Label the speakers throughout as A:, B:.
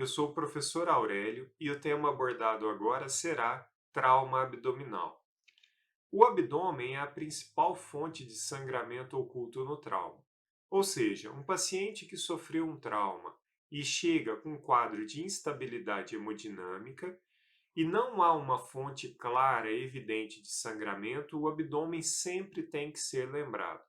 A: eu sou o professor Aurélio e o tema abordado agora será trauma abdominal. O abdômen é a principal fonte de sangramento oculto no trauma. Ou seja, um paciente que sofreu um trauma e chega com um quadro de instabilidade hemodinâmica e não há uma fonte clara e evidente de sangramento, o abdômen sempre tem que ser lembrado.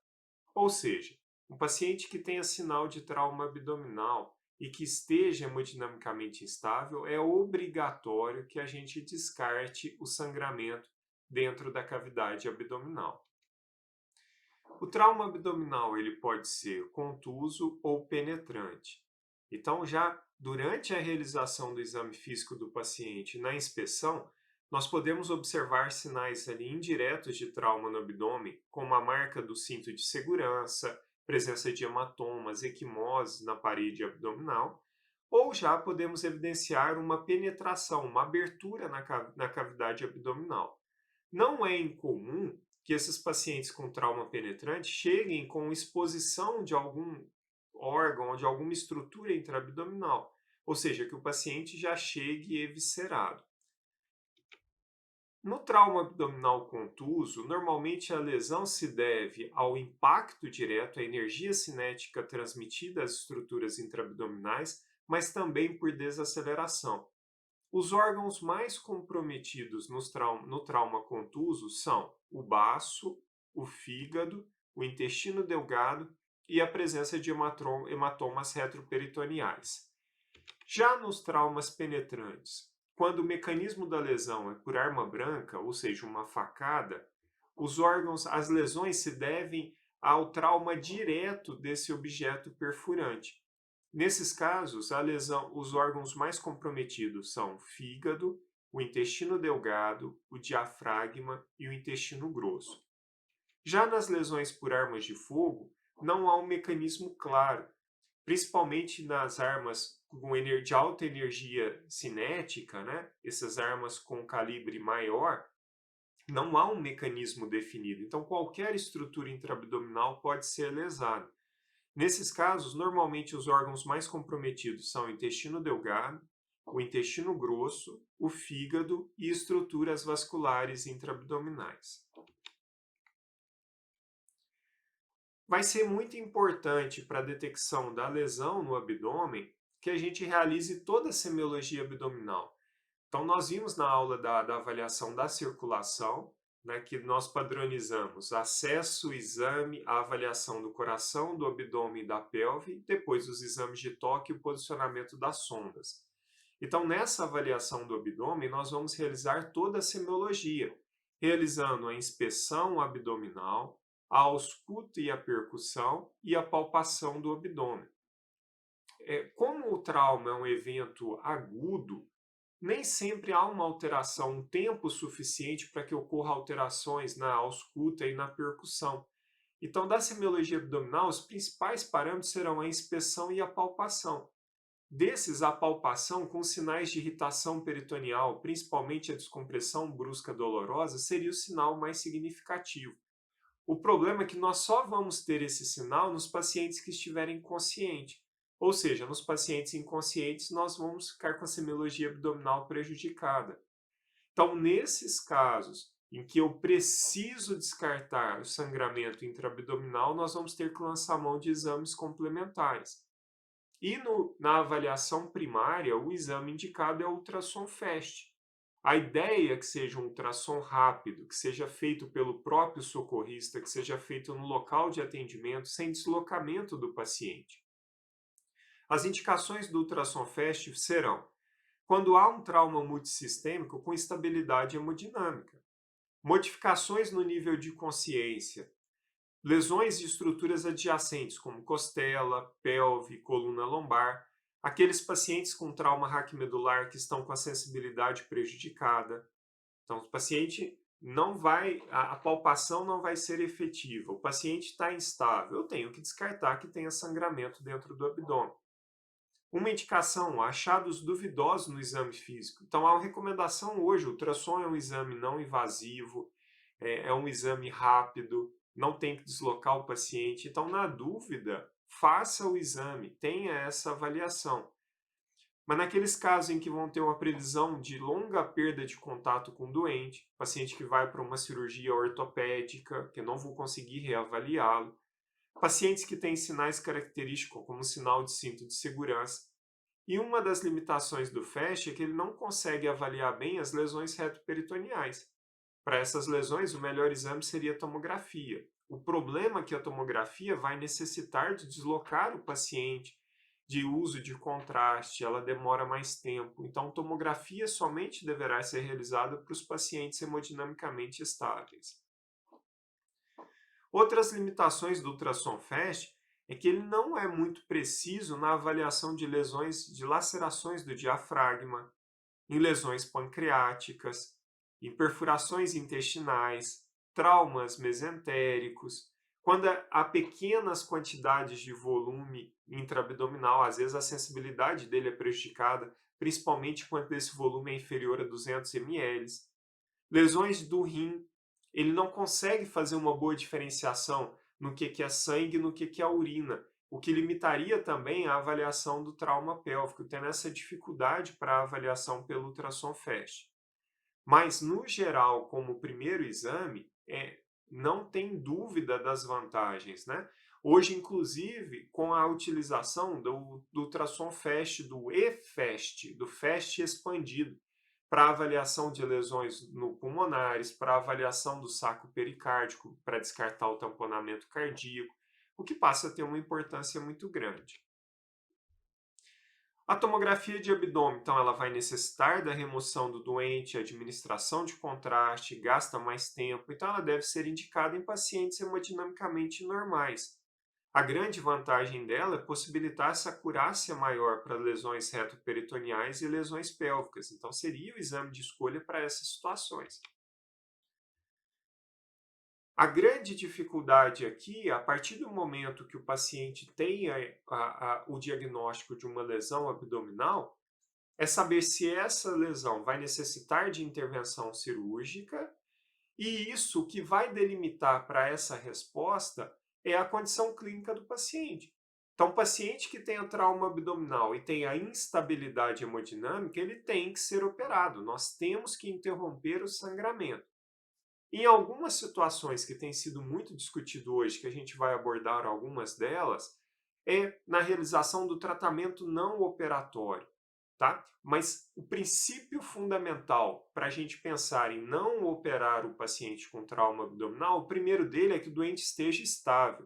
A: Ou seja, um paciente que tenha sinal de trauma abdominal e que esteja hemodinamicamente instável, é obrigatório que a gente descarte o sangramento dentro da cavidade abdominal. O trauma abdominal ele pode ser contuso ou penetrante. Então, já durante a realização do exame físico do paciente na inspeção, nós podemos observar sinais ali indiretos de trauma no abdômen, como a marca do cinto de segurança, presença de hematomas, equimoses na parede abdominal, ou já podemos evidenciar uma penetração, uma abertura na cavidade abdominal. Não é incomum que esses pacientes com trauma penetrante cheguem com exposição de algum órgão ou de alguma estrutura intraabdominal, ou seja, que o paciente já chegue eviscerado. No trauma abdominal contuso, normalmente a lesão se deve ao impacto direto, à energia cinética transmitida às estruturas intraabdominais, mas também por desaceleração. Os órgãos mais comprometidos no trauma contuso são o baço, o fígado, o intestino delgado e a presença de hematomas retroperitoneais. Já nos traumas penetrantes, quando o mecanismo da lesão é por arma branca, ou seja, uma facada, as lesões se devem ao trauma direto desse objeto perfurante. Nesses casos, os órgãos mais comprometidos são o fígado, o intestino delgado, o diafragma e o intestino grosso. Já nas lesões por armas de fogo, não há um mecanismo claro, principalmente nas armas de alta energia cinética, né? Essas armas com calibre maior, não há um mecanismo definido. Então, qualquer estrutura intraabdominal pode ser lesada. Nesses casos, normalmente os órgãos mais comprometidos são o intestino delgado, o intestino grosso, o fígado e estruturas vasculares intraabdominais. Vai ser muito importante para a detecção da lesão no abdômen que a gente realize toda a semiologia abdominal. Então, nós vimos na aula da avaliação da circulação, né, que nós padronizamos acesso, exame, a avaliação do coração, do abdômen e da pelve, depois os exames de toque e o posicionamento das sondas. Então, nessa avaliação do abdômen, nós vamos realizar toda a semiologia, realizando a inspeção abdominal, a ausculta e a percussão e a palpação do abdômen. Como o trauma é um evento agudo, nem sempre há uma alteração, um tempo suficiente para que ocorra alterações na ausculta e na percussão. Então, da semiologia abdominal, os principais parâmetros serão a inspeção e a palpação. Desses, a palpação com sinais de irritação peritoneal, principalmente a descompressão brusca dolorosa, seria o sinal mais significativo. O problema é que nós só vamos ter esse sinal nos pacientes que estiverem conscientes. Ou seja, nos pacientes inconscientes, nós vamos ficar com a semiologia abdominal prejudicada. Então, nesses casos em que eu preciso descartar o sangramento intraabdominal, nós vamos ter que lançar mão de exames complementares. E na avaliação primária, o exame indicado é o ultrassom FAST. A ideia é que seja um ultrassom rápido, que seja feito pelo próprio socorrista, que seja feito no local de atendimento, sem deslocamento do paciente. As indicações do ultrassom FAST serão quando há um trauma multissistêmico com instabilidade hemodinâmica, modificações no nível de consciência, lesões de estruturas adjacentes, como costela, pelve, coluna lombar, aqueles pacientes com trauma raquimedular que estão com a sensibilidade prejudicada. Então, o paciente não vai, a palpação não vai ser efetiva, o paciente está instável, eu tenho que descartar que tenha sangramento dentro do abdômen. Uma indicação, achados duvidosos no exame físico. Então, a recomendação hoje, o ultrassom é um exame não invasivo, é um exame rápido, não tem que deslocar o paciente. Então, na dúvida, faça o exame, tenha essa avaliação. Mas naqueles casos em que vão ter uma previsão de longa perda de contato com o doente, paciente que vai para uma cirurgia ortopédica, que eu não vou conseguir reavaliá-lo, pacientes que têm sinais característicos como sinal de cinto de segurança. E uma das limitações do FAST é que ele não consegue avaliar bem as lesões retoperitoneais. Para essas lesões, o melhor exame seria a tomografia. O problema é que a tomografia vai necessitar de deslocar o paciente, de uso de contraste, ela demora mais tempo. Então, tomografia somente deverá ser realizada para os pacientes hemodinamicamente estáveis. Outras limitações do ultrassom FAST é que ele não é muito preciso na avaliação de lesões de lacerações do diafragma, em lesões pancreáticas, em perfurações intestinais, traumas mesentéricos. Quando há pequenas quantidades de volume intraabdominal, às vezes a sensibilidade dele é prejudicada, principalmente quando esse volume é inferior a 200 ml. Lesões do rim, ele não consegue fazer uma boa diferenciação no que é sangue e no que é urina, o que limitaria também a avaliação do trauma pélvico, tendo essa dificuldade para a avaliação pelo ultrassom FAST. Mas, no geral, como primeiro exame, não tem dúvida das vantagens, né? Hoje, inclusive, com a utilização do ultrassom FAST, do e-FAST, do FAST expandido, para avaliação de lesões no pulmonares, para avaliação do saco pericárdico, para descartar o tamponamento cardíaco, o que passa a ter uma importância muito grande. A tomografia de abdômen, então, ela vai necessitar da remoção do doente, administração de contraste, gasta mais tempo, então ela deve ser indicada em pacientes hemodinamicamente normais. A grande vantagem dela é possibilitar essa acurácia maior para lesões retoperitoneais e lesões pélvicas, então seria o exame de escolha para essas situações. A grande dificuldade aqui, a partir do momento que o paciente tem o diagnóstico de uma lesão abdominal, é saber se essa lesão vai necessitar de intervenção cirúrgica, e isso que vai delimitar para essa resposta é a condição clínica do paciente. Então, o paciente que tem a trauma abdominal e tem a instabilidade hemodinâmica, ele tem que ser operado. Nós temos que interromper o sangramento. Em algumas situações que tem sido muito discutido hoje, que a gente vai abordar algumas delas, é na realização do tratamento não operatório, tá? Mas o princípio fundamental para a gente pensar em não operar o paciente com trauma abdominal, o primeiro dele é que o doente esteja estável.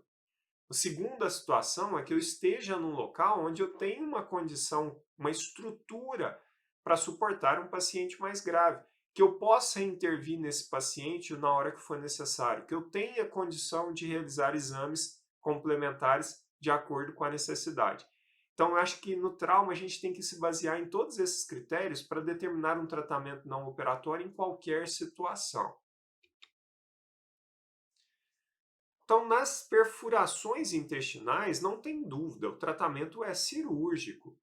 A: A segunda situação é que eu esteja num local onde eu tenho uma condição, uma estrutura para suportar um paciente mais grave, que eu possa intervir nesse paciente na hora que for necessário, que eu tenha condição de realizar exames complementares de acordo com a necessidade. Então, eu acho que no trauma a gente tem que se basear em todos esses critérios para determinar um tratamento não operatório em qualquer situação. Então, nas perfurações intestinais, não tem dúvida, o tratamento é cirúrgico.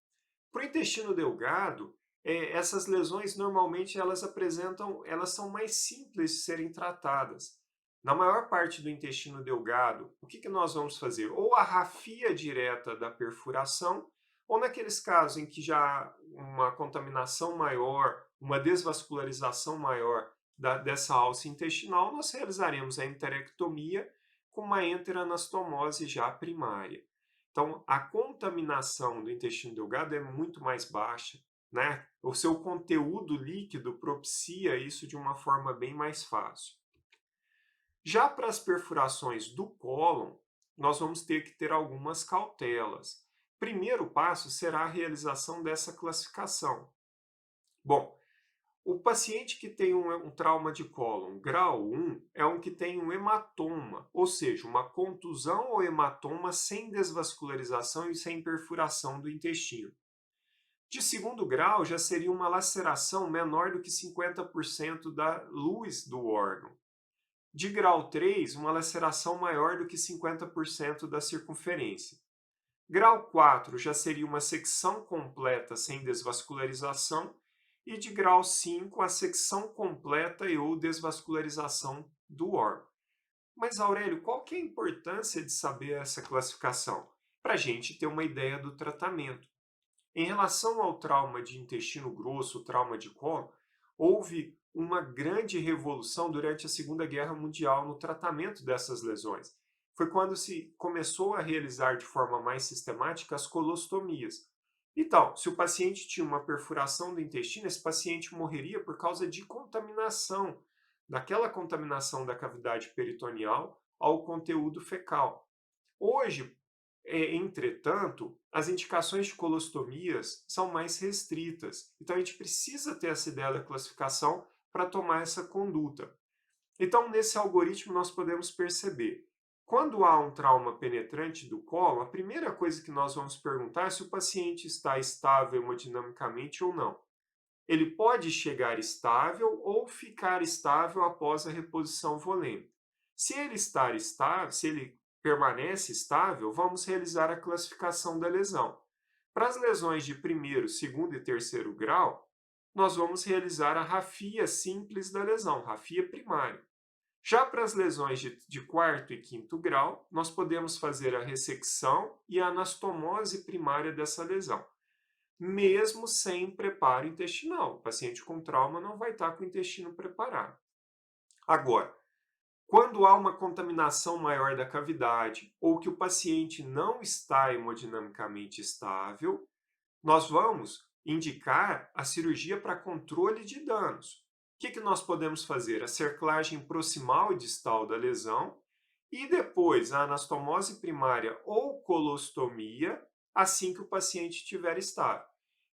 A: Para o intestino delgado, essas lesões normalmente elas são mais simples de serem tratadas. Na maior parte do intestino delgado, o que nós vamos fazer? Ou a rafia direta da perfuração, ou naqueles casos em que já há uma contaminação maior, uma desvascularização maior dessa alça intestinal, nós realizaremos a enterectomia com uma enteranastomose já primária. Então, a contaminação do intestino delgado é muito mais baixa, né? O seu conteúdo líquido propicia isso de uma forma bem mais fácil. Já para as perfurações do cólon, nós vamos ter que ter algumas cautelas. Primeiro passo será a realização dessa classificação. Bom, o paciente que tem um trauma de cólon grau 1 é um que tem um hematoma, ou seja, uma contusão ou hematoma sem desvascularização e sem perfuração do intestino. De segundo grau já seria uma laceração menor do que 50% da luz do órgão. De grau 3, uma laceração maior do que 50% da circunferência. Grau 4 já seria uma secção completa sem desvascularização, e de grau 5, a secção completa e ou desvascularização do órgão. Mas, Aurélio, qual que é a importância de saber essa classificação? Para a gente ter uma ideia do tratamento. Em relação ao trauma de intestino grosso, o trauma de colo, houve uma grande revolução durante a Segunda Guerra Mundial no tratamento dessas lesões. Foi quando se começou a realizar de forma mais sistemática as colostomias. Então, se o paciente tinha uma perfuração do intestino, esse paciente morreria por causa de contaminação, daquela contaminação da cavidade peritoneal ao conteúdo fecal. Hoje, entretanto, as indicações de colostomias são mais restritas. Então, a gente precisa ter essa ideia da classificação para tomar essa conduta. Então, nesse algoritmo, nós podemos perceber. Quando há um trauma penetrante do colo, a primeira coisa que nós vamos perguntar é se o paciente está estável hemodinamicamente ou não. Ele pode chegar estável ou ficar estável após a reposição volêmica. Se ele está estável, se ele permanece estável, vamos realizar a classificação da lesão. Para as lesões de primeiro, segundo e terceiro grau, nós vamos realizar a rafia simples da lesão, rafia primária. Já para as lesões de quarto e quinto grau, nós podemos fazer a ressecção e a anastomose primária dessa lesão, mesmo sem preparo intestinal. O paciente com trauma não vai estar com o intestino preparado. Agora, quando há uma contaminação maior da cavidade ou que o paciente não está hemodinamicamente estável, nós vamos indicar a cirurgia para controle de danos. O que nós podemos fazer? A cerclagem proximal e distal da lesão e depois a anastomose primária ou colostomia assim que o paciente estiver estável.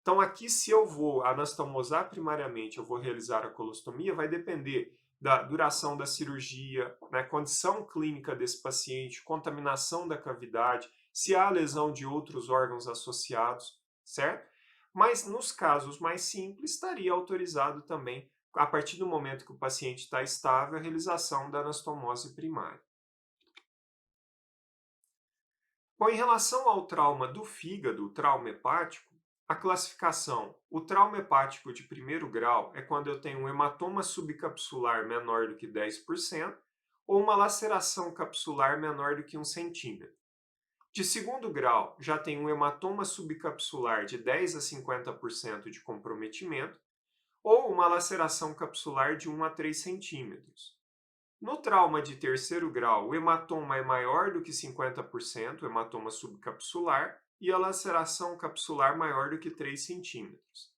A: Então aqui, se eu vou anastomosar primariamente, eu vou realizar a colostomia, vai depender da duração da cirurgia, né, condição clínica desse paciente, contaminação da cavidade, se há lesão de outros órgãos associados, certo? Mas nos casos mais simples, estaria autorizado também, a partir do momento que o paciente está estável, a realização da anastomose primária. Bom, em relação ao trauma do fígado, o trauma hepático, a classificação, o trauma hepático de primeiro grau é quando eu tenho um hematoma subcapsular menor do que 10% ou uma laceração capsular menor do que 1 centímetro. De segundo grau, já tem um hematoma subcapsular de 10 a 50% de comprometimento ou uma laceração capsular de 1 a 3 centímetros. No trauma de terceiro grau, o hematoma é maior do que 50%, o hematoma subcapsular, e a laceração capsular maior do que 3 centímetros.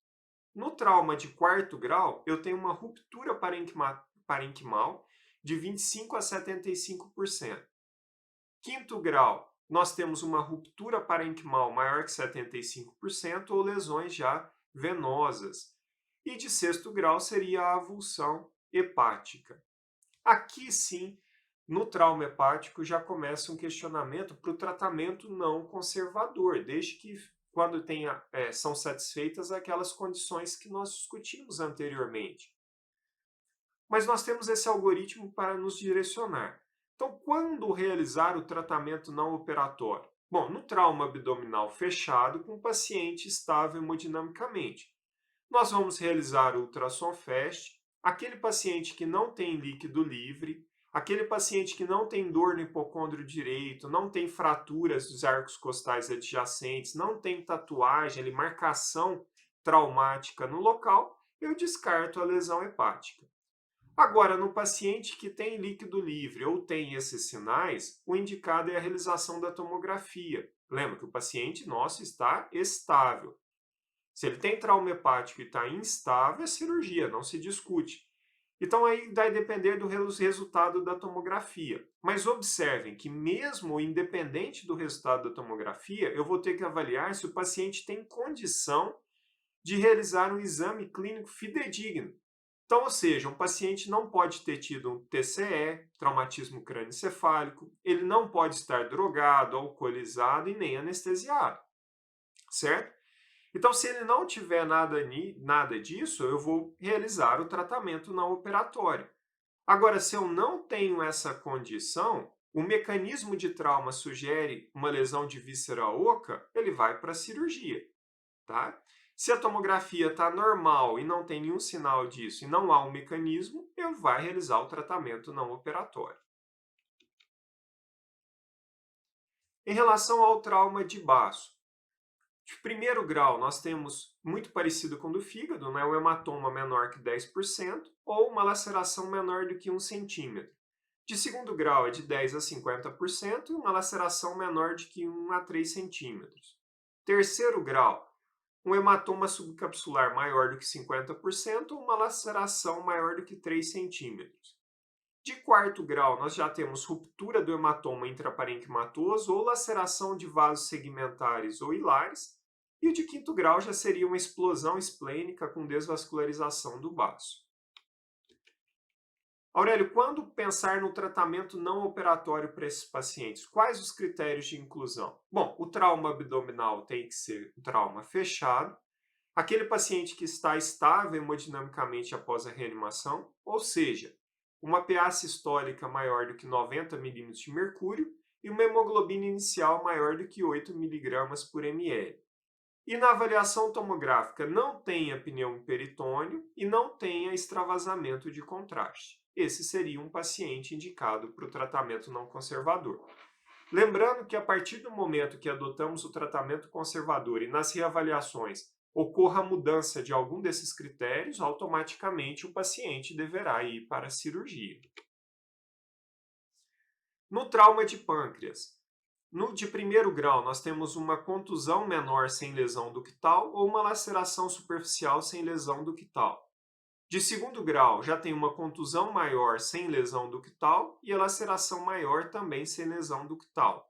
A: No trauma de quarto grau, eu tenho uma ruptura parenquimal de 25 a 75%. Quinto grau, nós temos uma ruptura parenquimal maior que 75% ou lesões já venosas. E de sexto grau seria a avulsão hepática. Aqui sim, no trauma hepático, já começa um questionamento para o tratamento não conservador, desde que quando são satisfeitas aquelas condições que nós discutimos anteriormente. Mas nós temos esse algoritmo para nos direcionar. Então, quando realizar o tratamento não operatório? Bom, no trauma abdominal fechado, com o paciente estável hemodinamicamente, nós vamos realizar o ultrassom FAST, aquele paciente que não tem líquido livre, aquele paciente que não tem dor no hipocôndrio direito, não tem fraturas dos arcos costais adjacentes, não tem tatuagem, marcação traumática no local, eu descarto a lesão hepática. Agora, no paciente que tem líquido livre ou tem esses sinais, o indicado é a realização da tomografia. Lembra que o paciente nosso está estável. Se ele tem trauma hepático e está instável, é cirurgia, não se discute. Então aí vai depender do resultado da tomografia. Mas observem que mesmo independente do resultado da tomografia, eu vou ter que avaliar se o paciente tem condição de realizar um exame clínico fidedigno. Então, ou seja, um paciente não pode ter tido um TCE, traumatismo crânioencefálico, ele não pode estar drogado, alcoolizado e nem anestesiado, certo? Então, se ele não tiver nada disso, eu vou realizar o tratamento não operatório. Agora, se eu não tenho essa condição, o mecanismo de trauma sugere uma lesão de víscera oca, ele vai para a cirurgia, tá? Se a tomografia está normal e não tem nenhum sinal disso e não há um mecanismo, eu vou realizar o tratamento não operatório. Em relação ao trauma de baço, De primeiro grau, nós temos muito parecido com o do fígado, né? O hematoma menor que 10% ou uma laceração menor do que 1 centímetro. De segundo grau é de 10 a 50% e uma laceração menor de que 1 a 3 centímetros. Terceiro grau, um hematoma subcapsular maior do que 50% ou uma laceração maior do que 3 centímetros. De quarto grau, nós já temos ruptura do hematoma intraparenquimatoso ou laceração de vasos segmentares ou hilares. E o de quinto grau já seria uma explosão esplênica com desvascularização do baço. Aurélio, quando pensar no tratamento não operatório para esses pacientes, quais os critérios de inclusão? Bom, o trauma abdominal tem que ser um trauma fechado, aquele paciente que está estável hemodinamicamente após a reanimação, ou seja, uma PA sistólica maior do que 90 milímetros de mercúrio e uma hemoglobina inicial maior do que 8 miligramas por ml. E na avaliação tomográfica não tenha pneumo peritônio e não tenha extravasamento de contraste. Esse seria um paciente indicado para o tratamento não conservador. Lembrando que a partir do momento que adotamos o tratamento conservador e nas reavaliações ocorra a mudança de algum desses critérios, automaticamente o paciente deverá ir para a cirurgia. No trauma de pâncreas, no de primeiro grau, nós temos uma contusão menor sem lesão ductal ou uma laceração superficial sem lesão ductal. De segundo grau, já tem uma contusão maior sem lesão ductal e a laceração maior também sem lesão ductal.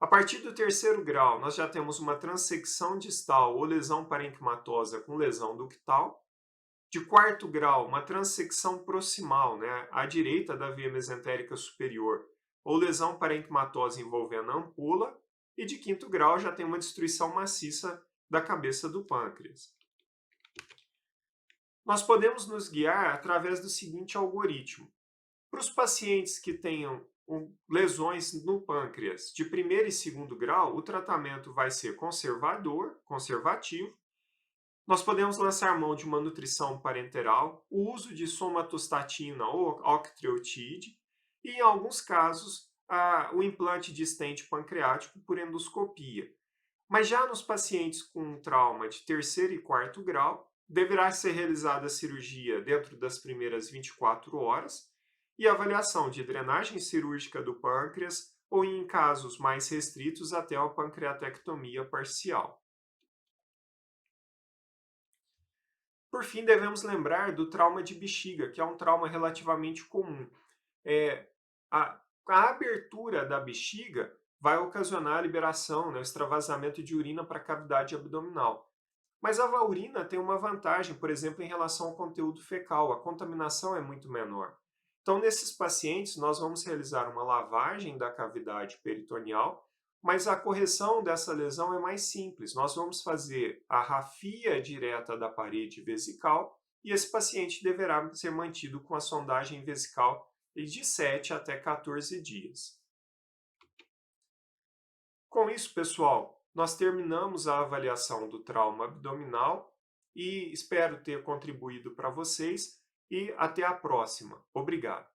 A: A partir do terceiro grau, nós já temos uma transecção distal ou lesão parenquimatosa com lesão ductal. De quarto grau, uma transecção proximal, né, à direita da via mesentérica superior, ou lesão parenquimatosa envolvendo a ampola. E de quinto grau já tem uma destruição maciça da cabeça do pâncreas. Nós podemos nos guiar através do seguinte algoritmo. Para os pacientes que tenham lesões no pâncreas de primeiro e segundo grau, o tratamento vai ser conservativo. Nós podemos lançar mão de uma nutrição parenteral, o uso de somatostatina ou octreotide e, em alguns casos, o implante de stent pancreático por endoscopia. Mas já nos pacientes com trauma de terceiro e quarto grau, deverá ser realizada a cirurgia dentro das primeiras 24 horas e avaliação de drenagem cirúrgica do pâncreas ou, em casos mais restritos, até a pancreatectomia parcial. Por fim, devemos lembrar do trauma de bexiga, que é um trauma relativamente comum. A abertura da bexiga vai ocasionar a liberação, né, o extravasamento de urina para a cavidade abdominal. Mas a urina tem uma vantagem, por exemplo, em relação ao conteúdo fecal, a contaminação é muito menor. Então, nesses pacientes, nós vamos realizar uma lavagem da cavidade peritoneal, mas a correção dessa lesão é mais simples. Nós vamos fazer a rafia direta da parede vesical e esse paciente deverá ser mantido com a sondagem vesical de 7 até 14 dias. Com isso, pessoal, nós terminamos a avaliação do trauma abdominal e espero ter contribuído para vocês e até a próxima. Obrigado.